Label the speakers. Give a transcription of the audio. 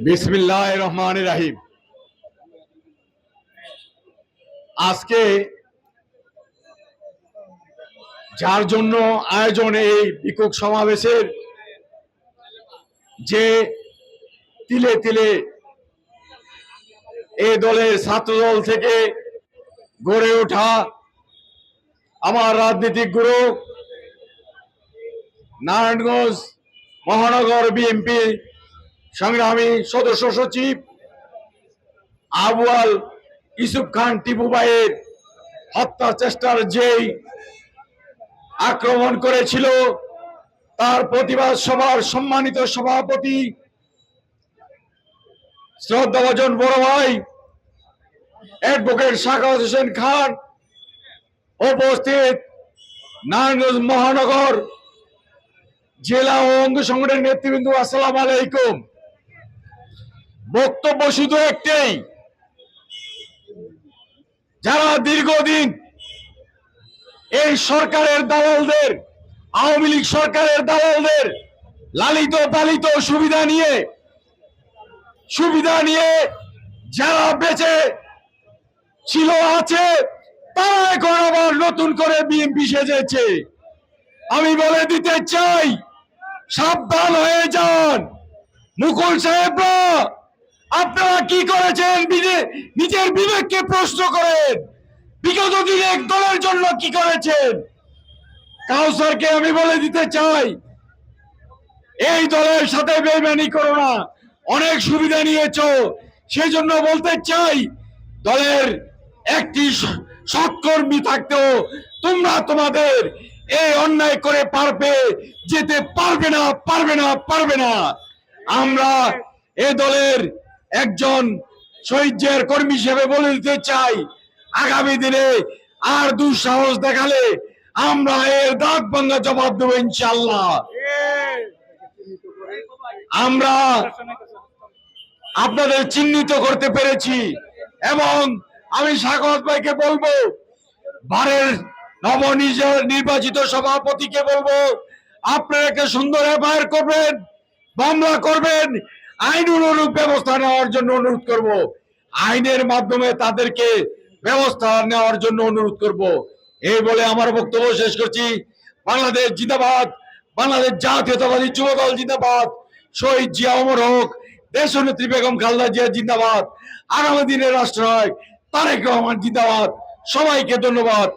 Speaker 1: বিসমিল্লাহির রহমানির রহিম। আজকে যার জন্য আয়োজন এই বিক্ষোভ সমাবেশের, যে তিলে তিলে এই দলের ছাত্রদল থেকে গড়ে ওঠা আমার রাজনৈতিক গুরু, নারায়ণগঞ্জ মহানগর বিএনপি সংগ্রামী সদস্য সচিব আবু আল ইউসুফ খান টিপু ভাইয়ের হত্যা চেষ্টার যেই আক্রমণ করেছিল, তার প্রতিবাদ সভার সম্মানিত সভাপতি শ্রদ্ধাভাজন বড় ভাই অ্যাডভোকেট সাখাওয়াত হোসেন খান, উপস্থিত নারায়ণগঞ্জ মহানগর জেলা ও অঙ্গ সংগঠনের নেতৃবৃন্দ, আসসালামু আলাইকুম। বক্তব্য শুধু একটাই, যারা দীর্ঘদিন এই সরকারের দালালদের, আওয়ামী লীগ সরকারের দালালদের লালিত পালিত সুবিধা নিয়ে যারা বেঁচে ছিল আছে, তারা এখন আবার নতুন করে বিএনপি সেজেছে। আমি বলে দিতে চাই, সাবধান হয়ে যান। মুকুল সাহেবরা, আপনারা কি করেছেন নিজের বিবেককে প্রশ্ন করেন। বিগত দিনে এক দলের জন্য কি করেছেন? কাউসারকে আমি বলে দিতে চাই, এই দলের সাথে বেইমানি করো না, অনেক সুবিধা নিয়েছো। সেজন্য বলতে চাই, দলের একটি সৎকর্মী থাকতেও তোমরা তোমাদের এই অন্যায় করে যেতে পারবে না। আমরা এ দলের একজন শহীদের কর্মী হিসেবে বলে দিতে চাই, আগামী দিনে আর দুঃসাহস দেখালে আমরা এর দাঁত ভাঙা জবাব দেবো ইনশাআল্লাহ। আমরা আপনাদের চিহ্নিত করতে পেরেছি এবং আমি সাখাওয়াত ভাইকে বলবো, বারের নবনির্বাচিত সভাপতিকে বলবো, আপনারা একটা সুন্দর এফআইআর করবেন, মামলা করবেন, আইন অনুরূপ ব্যবস্থা নেওয়ার জন্য অনুরোধ করব। আইনের মাধ্যমে তাদেরকে ব্যবস্থা নেওয়ার জন্য অনুরোধ করব। এই বলে আমার বক্তব্য শেষ করছি। বাংলাদেশ জিন্দাবাদ, বাংলাদেশ জাতীয়তাবাদী যুবদল জিন্দাবাদ, শহীদ জিয়া অমর হোক, দেশনেত্রী বেগম খালেদা জিয়া জিন্দাবাদ, আগামী দিনের রাষ্ট্রনায়ক তারেক রহমান জিন্দাবাদ। সবাইকে ধন্যবাদ।